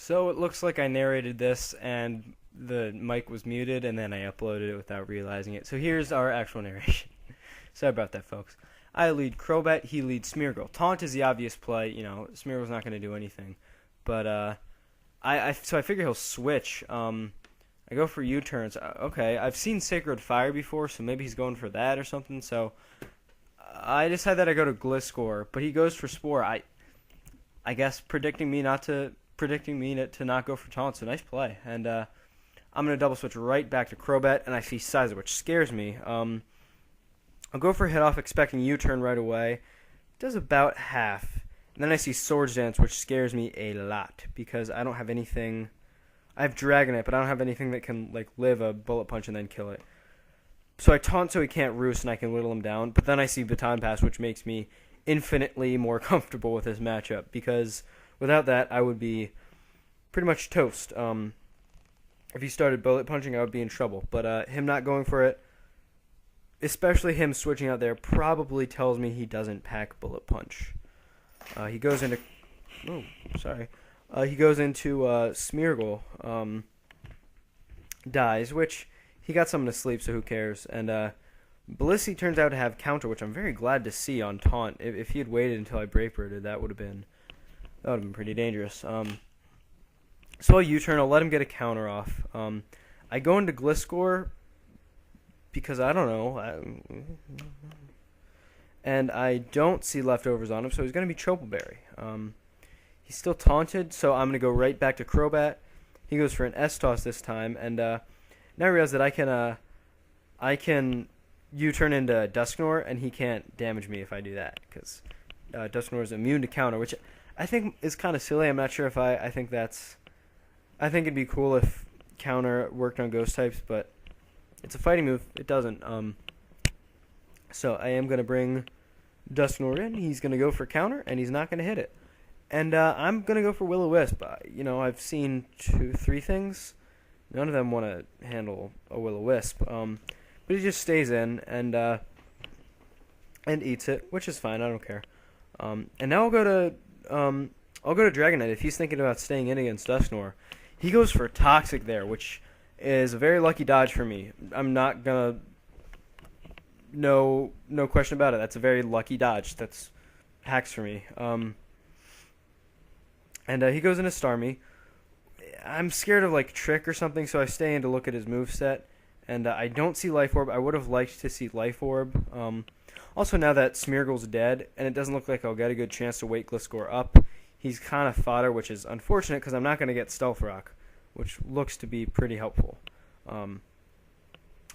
So it looks like I narrated this and the mic was muted and then I uploaded it without realizing it. So here's our actual narration. Sorry about that, folks. I lead Crobat, he leads Smeargle. Taunt is the obvious play, Smeargle's not going to do anything. But so I figure he'll switch. I go for U-turns. Okay, I've seen Sacred Fire before, so maybe he's going for that or something. So I decide that I go to Gliscor, but he goes for Spore. I guess predicting me to not go for taunt. So nice play. And I'm gonna double switch right back to Crobat, and I see Sizer, which scares me. I'll go for hit off, expecting U-turn right away. Does about half. And then I see Swords Dance, which scares me a lot because I don't have anything. I have Dragonite, but I don't have anything that can live a Bullet Punch and then kill it. So I taunt so he can't roost and I can whittle him down. But then I see Baton Pass, which makes me infinitely more comfortable with this matchup because without that I would be pretty much toast. If he started Bullet Punching, I would be in trouble. But him not going for it, especially him switching out there, probably tells me he doesn't pack Bullet Punch. He goes into... Oh, sorry. He goes into Smeargle. Dies, which he got something to sleep, so who cares? And Blissey turns out to have counter, which I'm very glad to see on taunt. If he had waited until I Brave Birded, that would have been pretty dangerous. So I'll U-turn. I'll let him get a counter off. I go into Gliscor because I don't know. And I don't see leftovers on him, so he's going to be Chople He's still taunted, so I'm going to go right back to Crobat. He goes for an S-Toss this time, and now I realize that I can U-turn into Dusknoir, and he can't damage me if I do that, because Dusknoir is immune to counter, which I think is kind of silly. I'm not sure if I think it'd be cool if counter worked on ghost types, but it's a fighting move. It doesn't. So I am going to bring Dusknoir in. He's going to go for counter, and he's not going to hit it. And I'm going to go for Will-O-Wisp. I've seen 2-3 things. None of them want to handle a Will-O-Wisp. But he just stays in and eats it, which is fine. I don't care. And now I'll go to Dragonite if he's thinking about staying in against Dusknoir. He goes for Toxic there, which is a very lucky dodge for me. I'm not going to... No question about it. That's a very lucky dodge. That's hacks for me. And he goes into Starmie. I'm scared of Trick or something, so I stay in to look at his moveset. And I don't see Life Orb. I would have liked to see Life Orb. Also, now that Smeargle's dead, and it doesn't look like I'll get a good chance to wake Gliscor up, he's kind of fodder, which is unfortunate because I'm not going to get Stealth Rock, which looks to be pretty helpful.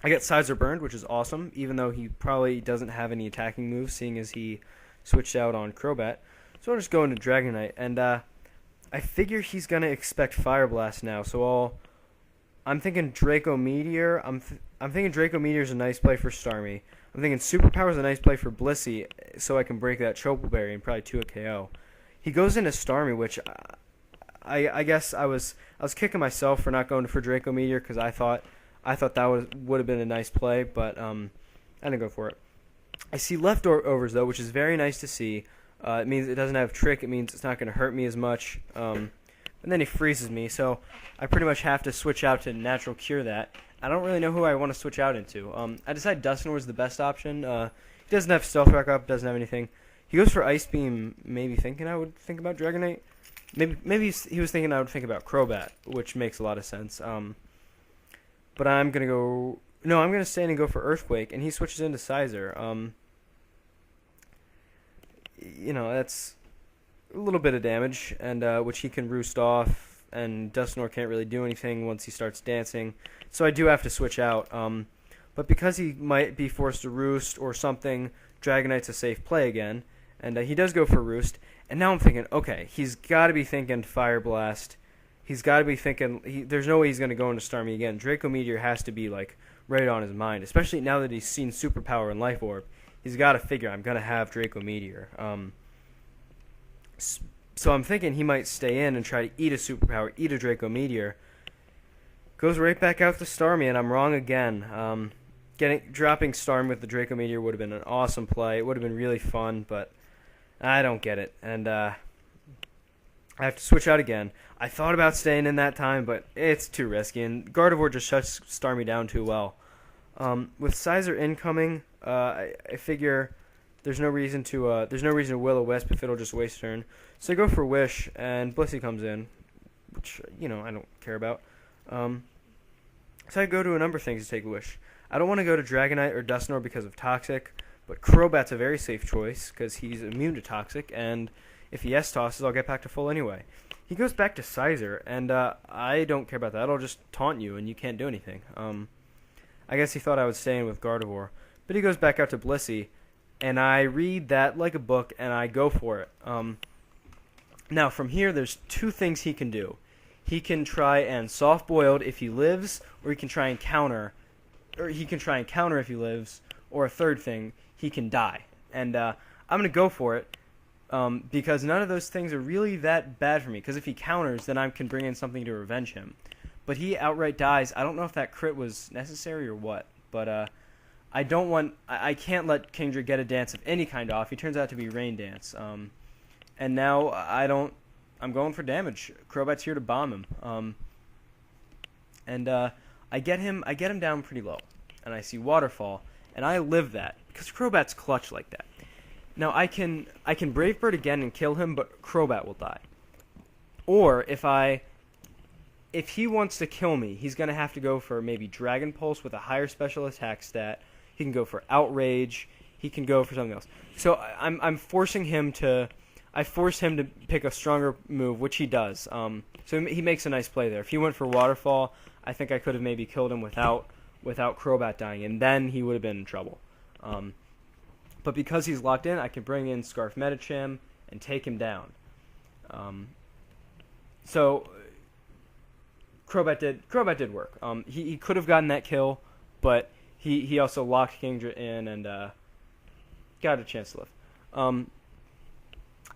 I get Sizer Burned, which is awesome, even though he probably doesn't have any attacking moves, seeing as he switched out on Crobat. So I'll just go into Dragonite, and I figure he's going to expect Fire Blast now, so I'm thinking Draco Meteor. I'm thinking Draco Meteor is a nice play for Starmie. I'm thinking Superpower is a nice play for Blissey, so I can break that Chople Berry and probably 2 a KO. He goes into Starmie, which I guess I was kicking myself for not going for Draco Meteor because I thought that would have been a nice play, but I didn't go for it. I see leftovers, though, which is very nice to see. It means it doesn't have Trick. It means it's not going to hurt me as much. And then he freezes me, so I pretty much have to switch out to Natural Cure that. I don't really know who I want to switch out into. I decided Dusknoir is the best option. He doesn't have Stealth Rock up, doesn't have anything. He goes for Ice Beam, maybe thinking I would think about Dragonite. Maybe he was thinking I would think about Crobat, which makes a lot of sense. But I'm going to go... No, I'm going to stay in and go for Earthquake, and he switches into Sizer. That's a little bit of damage, and which he can roost off, and Dusknoir can't really do anything once he starts dancing. So I do have to switch out. But because he might be forced to roost or something, Dragonite's a safe play again, and he does go for roost. And now I'm thinking, okay, he's got to be thinking Fire Blast. He's got to be thinking, there's no way he's going to go into Starmie again. Draco Meteor has to be, right on his mind, especially now that he's seen Superpower and Life Orb. He's got to figure, I'm going to have Draco Meteor. So I'm thinking he might stay in and try to eat a Superpower, eat a Draco Meteor. Goes right back out to Starmie, and I'm wrong again. Dropping Starmie with the Draco Meteor would have been an awesome play. It would have been really fun, but I don't get it. And I have to switch out again. I thought about staying in that time, but it's too risky, and Gardevoir just shuts Starmie down too well. With Sizer incoming, I figure there's no reason to Will-O-Wisp if it'll just waste turn. So I go for Wish, and Blissey comes in, which I don't care about. So I go to a number of things to take Wish. I don't want to go to Dragonite or Dusknoir because of Toxic, but Crobat's a very safe choice because he's immune to Toxic, and if he S-tosses, I'll get back to full anyway. He goes back to Sizer, and I don't care about that. I'll just taunt you, and you can't do anything. I guess he thought I would stay in with Gardevoir. But he goes back out to Blissey, and I read that like a book, and I go for it. Now, from here, there's two things he can do. He can try and soft-boiled if he lives, or he can try and counter. Or he can try and counter if he lives, or a third thing, he can die. And I'm going to go for it, because none of those things are really that bad for me. Because if he counters, then I can bring in something to revenge him. But he outright dies. I don't know if that crit was necessary or what. But I can't let Kingdra get a dance of any kind off. He turns out to be Rain Dance. And now I'm going for damage. Crobat's here to bomb him. I get him down pretty low. And I see Waterfall. And I live that. Because Crobat's clutch like that. Now I can Brave Bird again and kill him, but Crobat will die. Or if he wants to kill me, he's going to have to go for maybe Dragon Pulse with a higher special attack stat. He can go for Outrage. He can go for something else. So I'm forcing him to... I force him to pick a stronger move, which he does. So he makes a nice play there. If he went for Waterfall, I think I could have maybe killed him without Crobat dying, and then he would have been in trouble. But because he's locked in, I can bring in Scarf Medicham and take him down. So Crobat did work. He could have gotten that kill, but he also locked Kingdra in and got a chance to live.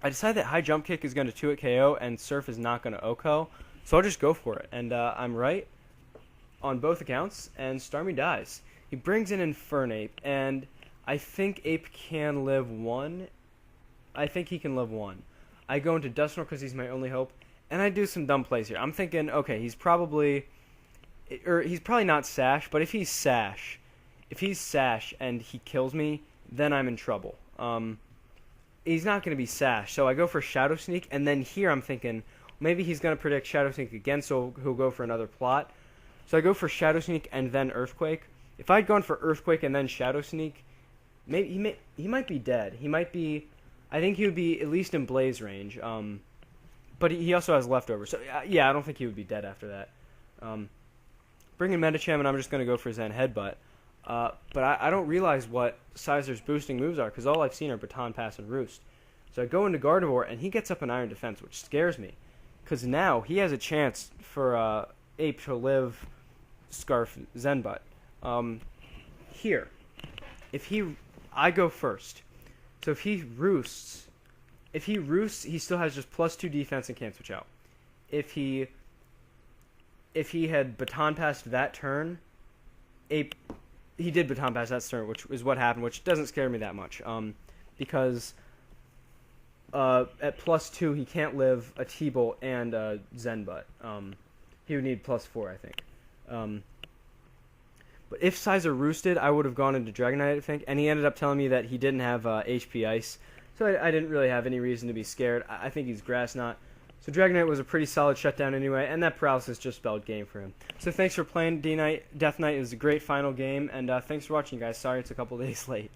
I decided that High Jump Kick is going to 2-hit KO and Surf is not going to OHKO, so I'll just go for it. And I'm right on both accounts, and Starmie dies. He brings in Infernape, and I think Ape can live 1. I think he can live 1. I go into Dusknoir because he's my only hope, and I do some dumb plays here. I'm thinking, okay, he's probably not Sash, but if he's Sash and he kills me, then I'm in trouble. He's not going to be Sash, so I go for Shadow Sneak, and then here I'm thinking maybe he's going to predict Shadow Sneak again, so he'll go for another plot. So I go for Shadow Sneak and then Earthquake. If I'd gone for Earthquake and then Shadow Sneak, maybe he might be dead. He might be... I think he would be at least in Blaze range, but he also has leftovers. So yeah, I don't think he would be dead after that. Bring in Medicham, and I'm just going to go for Zen Headbutt. But I don't realize what Sizer's boosting moves are, because all I've seen are Baton, Pass, and Roost. So I go into Gardevoir, and he gets up an Iron Defense, which scares me. Because now he has a chance for Ape to live Scarf Zenbutt. Here. I go first. So if he roosts, he still has just +2 defense and can't switch out. If he had Baton Passed that turn, Ape... He did Baton Pass that turn, which is what happened, which doesn't scare me that much. Because at +2, he can't live a T-Bolt and a Zenbutt. He would need +4, I think. But if Sizer roosted, I would have gone into Dragonite, I think. And he ended up telling me that he didn't have HP Ice. So I didn't really have any reason to be scared. I think he's Grass Knot. So Dragonite was a pretty solid shutdown anyway, and that paralysis just spelled game for him. So thanks for playing Deathknight. It was a great final game, and thanks for watching, guys. Sorry it's a couple days late.